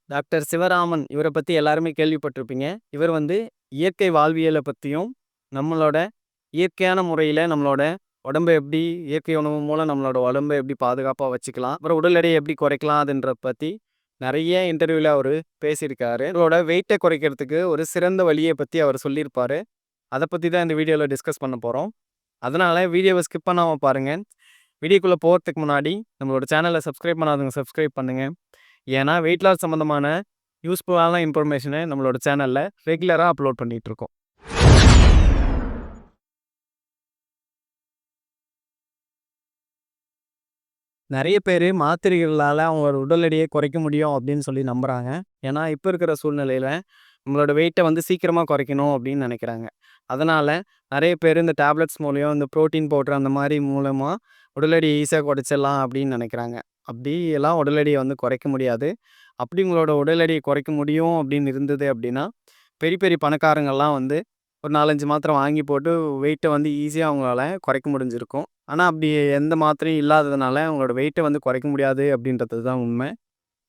Doctor Sivaraman இவர பத்தி எல்லாருமே கேள்விப்பட்டிருப்பீங்க. இவர் வந்து இயற்கை வாழ்வியல பத்தியும், நம்மளோட இயற்கையான முறையில நம்மளோட உடம்ப எப்படி இயற்கை உணவு மூலம் நம்மளோட உடம்ப எப்படி பாதுகாப்பா வச்சுக்கலாம், அப்புறம் உடல் எடையை எப்படி குறைக்கலாம் அதுன்றத பத்தி நெறைய இன்டர்வியூல அவரு பேசியிருக்காரு. உங்களோட வெயிட்ட குறைக்கிறதுக்கு ஒரு சிறந்த வழிய பத்தி அவர் சொல்லியிருப்பாரு. அத பத்தி தான் இந்த வீடியோல டிஸ்கஸ் பண்ண போறோம். அதனால வீடியோவ ஸ்கிப் பண்ணாம பாருங்க. வீடியோக்குள்ள போறதுக்கு முன்னாடி நம்மளோட சேனல சப்ஸ்கிரைப் பண்ணாதவங்க சப்ஸ்கிரைப் பண்ணுங்க. ஏன்னா, வெயிட் லாஸ் சம்மந்தமான யூஸ்ஃபுல்லான இன்ஃபர்மேஷன நம்மளோட சேனல்ல ரெகுலரா அப்லோட் பண்ணிட்டுருக்கோம். நெறைய பேரு மாத்திரைகளால அவங்களோட உடல் எடையை குறைக்க முடியும் அப்படின்னு சொல்லி நம்புறாங்க. ஏன்னா, இப்ப இருக்கிற சூழ்நிலையில நம்மளோட வெயிட்ட வந்து சீக்கிரமா குறைக்கணும் அப்படின்னு நெனைக்கிறாங்க. அதனால நெறைய பேரு இந்த டேப்லெட்ஸ் மூலியம், இந்த புரோட்டீன் பவுடர் அந்த மாரி மூலமா உடல் எடையை ஈஸியா குறைச்சிடலாம் அப்படின்னு நெனைக்கிறாங்க. அப்படி எல்லாம் உடல் எடைய வந்து குறைக்க முடியாது. அப்படி உங்களோட உடல் எடையை குறைக்க முடியும் அப்படின்னு இருந்தது அப்படின்னா, பெரிய பெரிய பணக்காரங்கள்லாம் வந்து ஒரு 4, 5 மாத்திரை வாங்கி போட்டு வெயிட்ட வந்து ஈஸியா அவங்களால குறைக்க முடிஞ்சிருக்கும். ஆனா, அப்படி எந்த மாத்திரையும் இல்லாததுனால அவங்களோட வெயிட்ட வந்து குறைக்க முடியாது அப்படின்றது தான் உண்மை.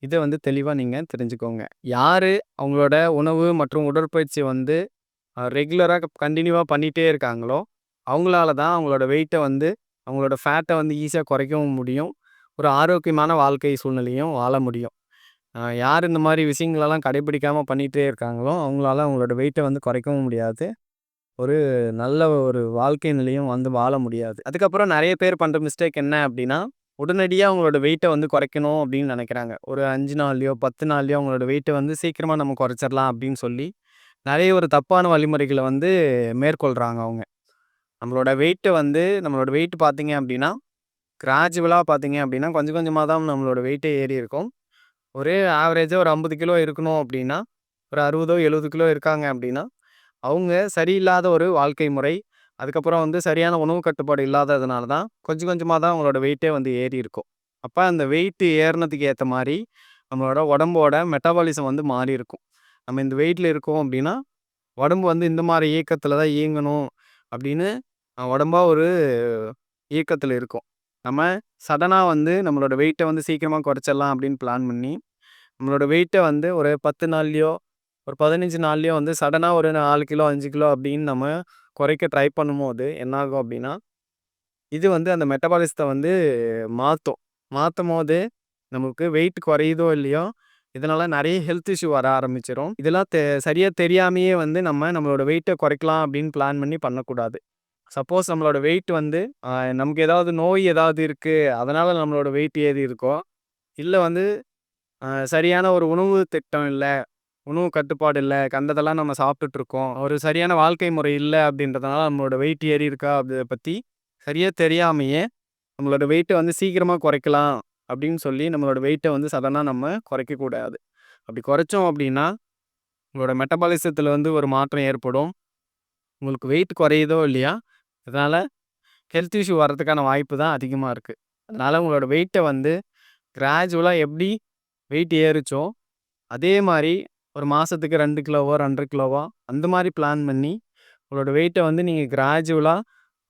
இத வந்து தெளிவா நீங்க தெரிஞ்சுக்கோங்க. யாரு அவங்களோட உணவு மற்றும் உடற்பயிற்சி வந்து ரெகுலரா கன்டினியூவா பண்ணிட்டே இருக்காங்களோ, அவங்களால தான் அவங்களோட வெயிட்ட வந்து அவங்களோட ஃபேட்ட வந்து ஈஸியா குறைக்கவும் முடியும். ஒரு ஆரோக்கியமான வாழ்க்கை சூழ்நிலையும் வாழ முடியும். யார் இந்த மாரி விஷயங்களெல்லாம் கடைபிடிக்காம பண்ணிட்டே இருக்காங்களோ, அவங்களால அவங்களோட வெயிட்ட வந்து குறைக்கவும் முடியாது. ஒரு நல்ல ஒரு வாழ்க்கை நிலையும் வந்து வாழ முடியாது. அதுக்கப்புறம் நெறைய பேர் பண்ற மிஸ்டேக் என்ன அப்டின்னா, உடனடியா அவங்களோட வெயிட்ட வந்து குறைக்கணும் அப்டின்னு நெனைக்கிறாங்க. ஒரு 5 நாள்லயோ, 10 நாள்லயோ அவங்களோட வெயிட்ட வந்து சீக்கிரமா நம்ம குறைச்சிடலாம் அப்டின்னு சொல்லி, நெறைய ஒரு தப்பான வழிமுறைகள வந்து மேற்கொள்றாங்க அவங்க. நம்மளோட வெயிட் பார்த்தீங்க அப்டின்னா, கிராஜுவலா பார்த்தீங்க அப்டின்னா, கொஞ்சம் கொஞ்சமா தான் நம்மளோட வெயிட்டே ஏறி இருக்கும். ஒரே ஆவரேஜா ஒரு 50 கிலோ இருக்கணும் அப்டின்னா, ஒரு 60ஓ, 70 கிலோ இருக்காங்க அப்டின்னா, அவங்க சரியில்லாத ஒரு வாழ்க்கை முறை, அதுக்கப்புறம் வந்து சரியான உணவு கட்டுப்பாடு இல்லாததுனால தான், கொஞ்சம் கொஞ்சமா தான் அவங்களோட வெயிட்டே வந்து ஏறி இருக்கும். அப்ப அந்த வெயிட் ஏறுனதுக்கு ஏத்த மாரி, நம்மளோட உடம்போட மெட்டபாலிசம் வந்து மாறி இருக்கும். நம்ம இந்த வெயிட்ல இருக்கோம் அப்டின்னா, உடம்பு வந்து இந்த மாரி இயக்கத்துல தான் இயங்கணும் அப்டின்னு, உடம்பா ஒரு இயக்கத்துல இருக்கும். நம்ம சடனா வந்து நம்மளோட வெயிட்ட வந்து சீக்கிரமா குறைச்சிடலாம் அப்டின்னு பிளான் பண்ணி, நம்மளோட வெயிட்ட வந்து ஒரு 10 நாள்லயோ, ஒரு 15 நாள்லயோ வந்து சடனா ஒரு 4 கிலோ, 5 கிலோ அப்படின்னு நம்ம குறைக்க ட்ரை பண்ணும்போது என்னாகும் அப்படின்னா, இது வந்து அந்த மெட்டபாலிசத்த வந்து மாத்தும். மாத்தும்போது நமக்கு வெயிட் குறையுதோ இல்லையோ, இதனால நெறைய ஹெல்த் இஷ்யூ வர ஆரம்பிச்சுரும். இதெல்லாம் சரியா தெரியாமயே வந்து நம்மளோட வெயிட்ட குறைக்கலாம் அப்படின்னு பிளான் பண்ணி பண்ணக்கூடாது. சப்போஸ் நம்மளோட வெயிட் வந்து அ நமக்கு ஏதாவது நோய் ஏதாவது இருக்கு, அதனால நம்மளோட வெயிட் ஏறி இருக்கோ, இல்ல வந்து சரியான ஒரு உணவு திட்டம் இல்ல. உணவு கட்டுப்பாடு இல்ல. கண்டதெல்லாம் நம்ம சாப்பிட்டுட்டு இருக்கோம். ஒரு சரியான வாழ்க்கை முறை இல்ல அப்படின்றதுனால நம்மளோட வெயிட் ஏறி இருக்கா அப்படித பத்தி சரியா தெரியாமயே, நம்மளோட வெயிட்ட வந்து சீக்கிரமா குறைக்கலாம் அப்படின்னு சொல்லி நம்மளோட வெயிட்ட வந்து சடனா நம்ம குறைக்கக்கூடாது. அப்படி குறைச்சோம் அப்படின்னா, உங்களோட மெட்டபாலிசத்துல வந்து ஒரு மாற்றம் ஏற்படும். உங்களுக்கு வெயிட் குறையுதோ இல்லையா, இதனால ஹெல்த் இஷ்யூ வர்றதுக்கான வாய்ப்பு தான் அதிகமா இருக்கு. அதனால உங்களோட வெயிட்ட வந்து கிராஜுவலா எப்படி வெயிட் ஏறுச்சோ அதே மாரி ஒரு மாசத்துக்கு 2 கிலோவோ, 2 1/2 கிலோவோ அந்த மாரி பிளான் பண்ணி, உங்களோட வெயிட்ட வந்து நீங்க கிராஜுவலா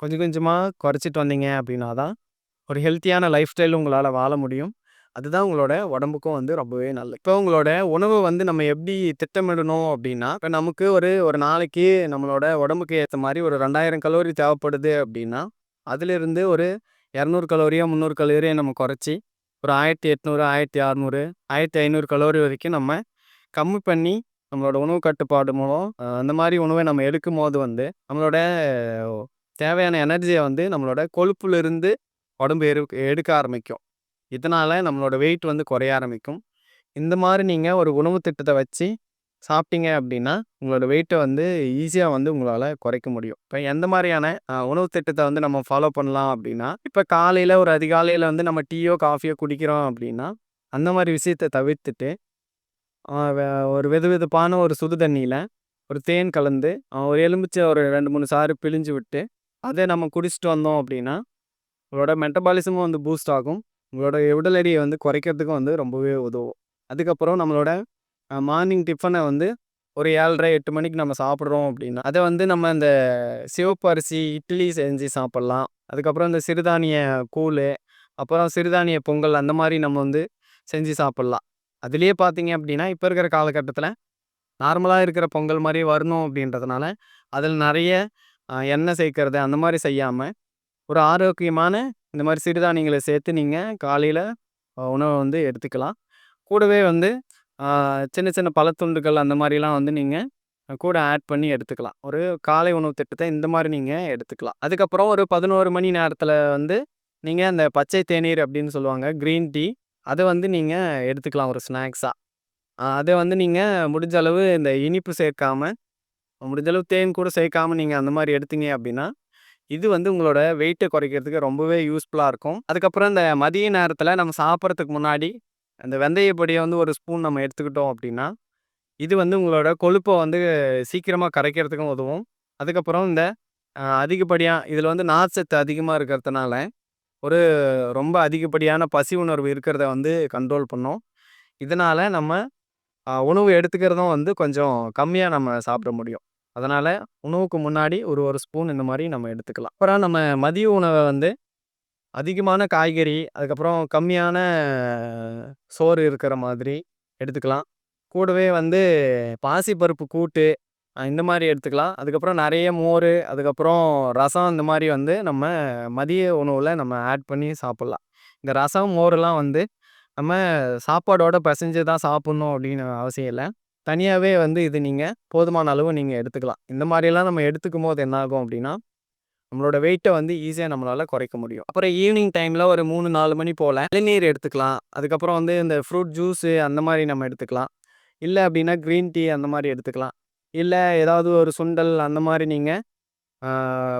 கொஞ்சம் கொஞ்சமா குறைச்சிட்டு வந்தீங்க அப்படின்னா தான், ஒரு ஹெல்த்தியான லைஃப் ஸ்டைல் உங்களால வாழ முடியும். அதுதான் உங்களோட உடம்புக்கும் வந்து ரொம்பவே நல்லது. இப்போ உங்களோட உணவு வந்து நம்ம எப்படி திட்டமிடணும் அப்படின்னா, இப்ப நமக்கு ஒரு ஒரு நாளைக்கு நம்மளோட உடம்புக்கு ஏத்த மாரி ஒரு 2000 கலோரி தேவைப்படுது அப்படின்னா, அதிலிருந்து ஒரு 200 கலோரியோ, 300 கலோரியோ நம்ம குறைச்சு, ஒரு 1800, 1600, 1500 கலோரி வரைக்கும் நம்ம கம்மி பண்ணி, நம்மளோட உணவு கட்டுப்பாடு மூலம் அந்த மாரி உணவ நம்ம எடுக்கும்போது வந்து, நம்மளோட தேவையான எனர்ஜிய வந்து நம்மளோட கொழுப்புலிருந்து உடம்பு எடுக்க ஆரம்பிக்கும். இதனால நம்மளோட வெயிட் வந்து குறைய ஆரம்பிக்கும். இந்த மாரி நீங்க ஒரு உணவு திட்டத்த வச்சு சாப்பிட்டீங்க அப்டின்னா, உங்களோட வெயிட்ட வந்து ஈஸியா வந்து உங்களால குறைக்க முடியும். இப்ப எந்த மாரியான உணவு திட்டத்த வந்து நம்ம ஃபாலோ பண்ணலாம் அப்டின்னா, இப்ப காலையில ஒரு அதிகாலையில வந்து நம்ம டீயோ, காஃபியோ குடிக்கிறோம் அப்டின்னா, அந்த மாரி விஷயத்த தவிர்த்துட்டு ஆ வே ஒரு வெதுவெதுப்பான ஒரு சுடு தண்ணீல, ஒரு தேன் கலந்து, ஒரு எலுமிச்சை ஒரு 2, 3 சாறு பிழிஞ்சு விட்டு, அத நம்ம குடிச்சிட்டு வந்தோம் அப்டின்னா, உங்களோட மெட்டபாலிசமும் வந்து பூஸ்ட் ஆகும். உங்களோட உடல் எடைய வந்து குறைக்கிறதுக்கும் வந்து ரொம்பவே உதவும். அதுக்கப்புறம் நம்மளோட மார்னிங் டிஃபன வந்து ஒரு 7:30, 8 மணிக்கு நம்ம சாப்பிடுறோம் அப்டின்னா, அத வந்து நம்ம இந்த சிவப்பு அரிசி இட்லி செஞ்சு சாப்பிடலாம். அதுக்கப்புறம் இந்த சிறுதானிய கூழு, அப்புறம் சிறுதானிய பொங்கல் அந்த மாரி நம்ம வந்து செஞ்சு சாப்பிடலாம். அதிலேயே பார்த்தீங்க அப்படின்னா, இப்ப இருக்கிற காலகட்டத்தில நார்மலா இருக்கிற பொங்கல் மாரி வரணும் அப்படின்றதுனால, அதில நெறைய எண்ணெய் சேர்க்கிறது அந்த மாரி செய்யாம, ஒரு ஆரோக்கியமான இந்த மாரி சிறுதானியங்கள சேர்த்து நீங்க காலையில உணவ வந்து எடுத்துக்கலாம். கூடவே வந்து ஆ சின்ன சின்ன பழத்துண்டுகள் அந்த மாரிலாம் வந்து நீங்க கூட ஆட் பண்ணி எடுத்துக்கலாம். ஒரு காலை உணவு திட்டத்த இந்த மாரி நீங்க எடுத்துக்கலாம். அதுக்கப்புறம் ஒரு 11 மணி நேரத்தில வந்து நீங்க அந்த பச்சை தேநீர் அப்படின்னு சொல்லுவாங்க. கிரீன் டீ அத வந்து நீங்க எடுத்துக்கலாம் ஒரு ஸ்நாக்ஸா. அத வந்து நீங்க முடிஞ்ச அளவு இந்த இனிப்பு சேர்க்காம, முடிஞ்ச அளவு தேன் கூட சேர்க்காம நீங்க அந்த மாரி எடுத்தீங்க அப்படின்னா, இது வந்து உங்களோட வெயிட்ட குறைக்கிறதுக்கு ரொம்பவே யூஸ்ஃபுல்லா இருக்கும். அதுக்கப்புறம் இந்த மதிய நேரத்தில நம்ம சாப்பிடறதுக்கு முன்னாடி, அந்த வெந்தய பொடிய வந்து ஒரு ஸ்பூன் நம்ம எடுத்துக்கிட்டோம் அப்படின்னா, இது வந்து உங்களோட கொழுப்ப வந்து சீக்கிரமா கரைக்கிறதுக்கும் உதவும். அதுக்கப்புறம் இந்த அதிகப்படியா இதில வந்து நார்ச்சத்து அதிகமா இருக்கிறதுனால, ஒரு ரொம்ப அதிகப்படியான பசி உணர்வு இருக்கிறத வந்து கண்ட்ரோல் பண்ணும். இதனால நம்ம உணவு எடுத்துக்கிறதும் வந்து கொஞ்சம் கம்மியா நம்ம சாப்பிட முடியும். அதனால உணவுக்கு முன்னாடி ஒரு, ஒரு ஸ்பூன் இந்த மாரி நம்ம எடுத்துக்கலாம். அப்புறம் நம்ம மதிய உணவ வந்து அதிகமான காய்கறி, அதுக்கப்புறம் கம்மியான சோறு இருக்கிற மாதிரி எடுத்துக்கலாம். கூடவே வந்து பாசிப்பருப்பு கூட்டு இந்த மாரி எடுத்துக்கலாம். அதுக்கப்புறம் நெறைய மோரு, அதுக்கப்புறம் ரசம் இந்த மாரி வந்து நம்ம மதிய உணவுல நம்ம ஆட் பண்ணி சாப்பிடலாம். இந்த ரசம், மோர்லாம் வந்து நம்ம சாப்பாடோட பெசஞ்சு தான் சாப்பிடணும் அப்படின்னு அவசியம் இல்ல. தனியாவே வந்து இது நீங்க போதுமான அளவு நீங்க எடுத்துக்கலாம். இந்த மாரியெல்லாம் நம்ம எடுத்துக்கும்போது என்ன ஆகும் அப்படின்னா, நம்மளோட வெயிட்ட வந்து ஈஸியா நம்மளால குறைக்க முடியும். அப்புறம் ஈவினிங் டைம்ல ஒரு 3, 4 மணி போல இளநீர் எடுத்துக்கலாம். அதுக்கப்புறம் வந்து இந்த ஃப்ரூட் ஜூஸு அந்த மாரி நம்ம எடுத்துக்கலாம். இல்ல அப்படின்னா கிரீன் டீ அந்த மாரி எடுத்துக்கலாம். இல்ல ஏதாவது ஒரு சுண்டல் அந்த மாரி நீங்க ஆ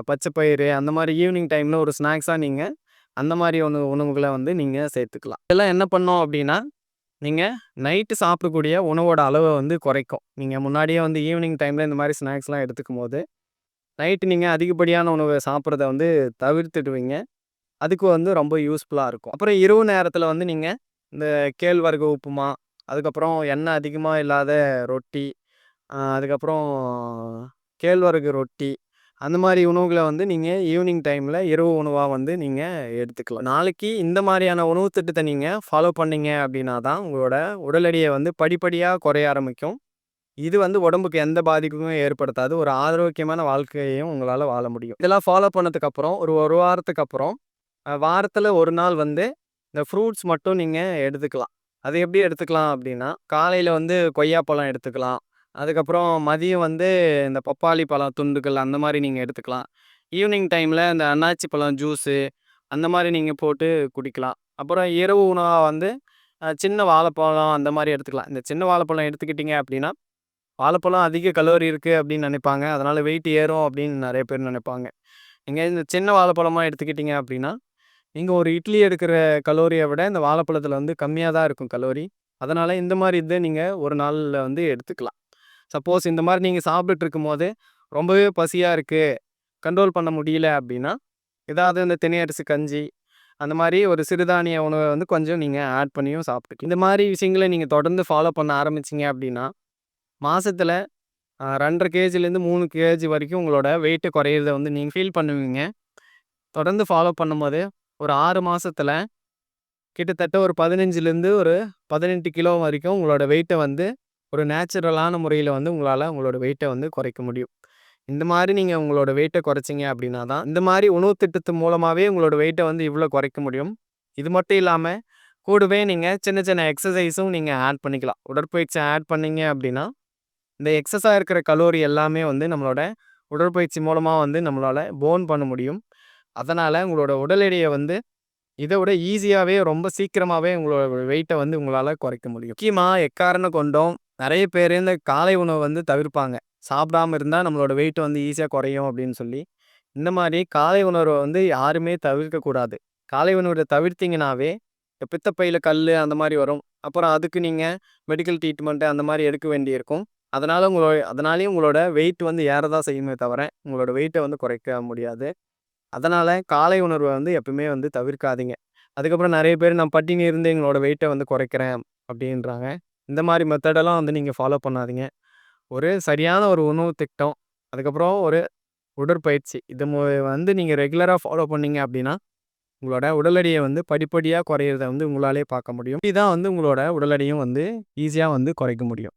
பச்சை பயிறு அந்த மாரி ஈவினிங் டைம்ல ஒரு ஸ்நாக்ஸா நீங்க அந்த மாரி உணவுகள வந்து நீங்க சேர்த்துக்கலாம். இதெல்லாம் என்ன பண்ணும் அப்படின்னா, நீங்க நைட்டு சாப்பிடக்கூடிய உணவோட அளவ வந்து குறைக்கும். நீங்க முன்னாடியே வந்து ஈவினிங் டைம்ல இந்த மாரி ஸ்நாக்ஸ்லாம் எடுத்துக்கும்போது, நைட்டு நீங்க அதிகப்படியான உணவ சாப்பிடுறத வந்து தவிர்த்துடுவீங்க. அதுக்கு வந்து ரொம்ப யூஸ்ஃபுல்லா இருக்கும். அப்புறம் இரவு நேரத்தில வந்து நீங்க இந்த கேழ்வரகு உப்புமா, அதுக்கப்புறம் எண்ணெய் அதிகமா இல்லாத ரொட்டி, அதுக்கப்புறம் கேழ்வரகு ரொட்டி, அந்த மாரி உணவுகள வந்து நீங்க ஈவினிங் டைம்ல இரவு உணவா வந்து நீங்க எடுத்துக்கலாம். நாளைக்கு இந்த மாரியான உணவு திட்டத்த நீங்க ஃபாலோ பண்ணீங்க அப்டின்னா தான், உங்களோட உடல் எடைய வந்து படிப்படியா குறைய ஆரம்பிக்கும். இது வந்து உடம்புக்கு எந்த பாதிப்புமே ஏற்படுத்தாது. ஒரு ஆரோக்கியமான வாழ்க்கையையும் உங்களால வாழ முடியும். இதெல்லாம் ஃபாலோ பண்ணதுக்கு அப்புறம் ஒரு 1 வாரத்துக்கு அப்புறம், வாரத்துல 1 நாள் வந்து இந்த ஃப்ரூட்ஸ் மட்டும் நீங்க எடுத்துக்கலாம். அது எப்படி எடுத்துக்கலாம் அப்டின்னா, காலையில வந்து கொய்யாப்பழம் எடுத்துக்கலாம். அதுக்கப்புறம் மதியம் வந்து இந்த பப்பாளி பழம் துண்டுகள் அந்த மாரி நீங்க எடுத்துக்கலாம். ஈவினிங் டைம்ல இந்த அன்னாச்சி பழம் ஜூஸு அந்த மாரி நீங்க போட்டு குடிக்கலாம். அப்புறம் இரவு உணவா வந்து சின்ன வாழைப்பழம் அந்த மாரி எடுத்துக்கலாம். இந்த சின்ன வாழைப்பழம் எடுத்துக்கிட்டீங்க அப்டின்னா வாழைப்பழம் அதிக கலோரி இருக்கு அப்படின்னு நினைப்பாங்க. அதனால வெயிட் ஏறும் அப்படின்னு நெறைய பேர் நினைப்பாங்க. நீங்க இந்த சின்ன வாழைப்பழமா எடுத்துக்கிட்டீங்க அப்படின்னா, நீங்க ஒரு இட்லி எடுக்கிற கலோரிய விட இந்த வாழைப்பழத்தில வந்து கம்மியா தான் இருக்கும் கலோரி. அதனால இந்த மாரி இத நீங்க ஒரு நாள்ல வந்து எடுத்துக்கலாம். சப்போஸ் இந்த மாரி நீங்க சாப்பிட்டுட்டு இருக்கும்போது, ரொம்பவே பசியா இருக்கு, கண்ட்ரோல் பண்ண முடியல அப்படின்னா, ஏதாவது இந்த தினை அரிசி கஞ்சி, அந்த மாரி ஒரு சிறுதானிய உணவ வந்து கொஞ்சம் நீங்க ஆட் பண்ணியும் சாப்பிட்டுக்கலாம். இந்த மாரி விஷயங்கள நீங்க தொடர்ந்து ஃபாலோ பண்ண ஆரம்பிச்சீங்க அப்படின்னா, மாசத்துல 2 1/2 கேஜிலேருந்து 3 கேஜி வரைக்கும் உங்களோட வெயிட் குறையிறத வந்து நீங்க ஃபீல் பண்ணுவீங்க. தொடர்ந்து ஃபாலோ பண்ணும்போது, ஒரு 6 மாசத்துல கிட்டத்தட்ட ஒரு 15லேருந்து ஒரு 18 கிலோ வரைக்கும் உங்களோட வெயிட்ட வந்து ஒரு நேச்சுரலான முறையில வந்து உங்களால உங்களோட வெயிட்ட வந்து குறைக்க முடியும். இந்த மாரி நீங்க உங்களோட வெயிட்ட குறைச்சீங்க அப்படின்னா தான், இந்த மாரி உணவு திட்டத்து மூலமாவே உங்களோட வெயிட்ட வந்து இவ்ளோ குறைக்க முடியும். இது மட்டும் இல்லாம, கூடவே நீங்க சின்ன சின்ன எக்ஸர்சைஸும் நீங்க ஆட் பண்ணிக்கலாம். உடற்பயிற்சி ஆட் பண்ணீங்க அப்படின்னா இந்த எக்ஸஸா இருக்கிற கலோரி எல்லாமே வந்து நம்மளோட உடற்பயிற்சி மூலமா வந்து நம்மளால பர்ன் பண்ண முடியும். அதனால உங்களோட உடல் எடைய வந்து இத விட ஈஸியாவே ரொம்ப சீக்கிரமாவே உங்களோட வெயிட்ட வந்து உங்களால குறைக்க முடியும். முக்கியமா எக்காரணம் கொண்டும் நெறைய பேரு இந்த காலை உணவ வந்து தவிர்ப்பாங்க. சாப்பிடாம இருந்தா நம்மளோட வெயிட் வந்து ஈஸியா குறையும் அப்படின்னு சொல்லி. இந்த மாரி காலை உணர்வ வந்து யாருமே தவிர்க்கக்கூடாது. காலை உணவ தவிர்த்தீங்கனாவே, இந்த பித்தப்பையில கல்லு அந்த மாரி வரும். அப்புறம் அதுக்கு நீங்க மெடிக்கல் ட்ரீட்மெண்ட் அந்த மாரி எடுக்க வேண்டியிருக்கும். அதனாலேயும் உங்களோட வெயிட் வந்து ஏற தான் செய்யுமே தவிர, உங்களோட வெயிட்ட வந்து குறைக்க முடியாது. அதனால காலை உணர்வ வந்து எப்பவுமே வந்து தவிர்க்காதீங்க. அதுக்கப்புறம் நெறைய பேர் நான் பட்டினி இருந்து எங்களோட வெயிட்ட வந்து குறைக்கிறேன் அப்படின்றாங்க. இந்த மாரி மெத்தடெல்லாம் வந்து நீங்க ஃபாலோ பண்ணாதீங்க. ஒரு சரியான ஒரு உணவு திட்டம், அதுக்கப்புறம் ஒரு உடற்பயிற்சி. இது வந்து நீங்க ரெகுலரா ஃபாலோ பண்ணீங்க அப்படின்னா, உங்களோட உடல் எடைய வந்து படிப்படியா குறையிறத வந்து உங்களாலே பார்க்க முடியும். இதான் வந்து உங்களோட உடல் எடையும் வந்து ஈஸியா வந்து குறைக்க முடியும்.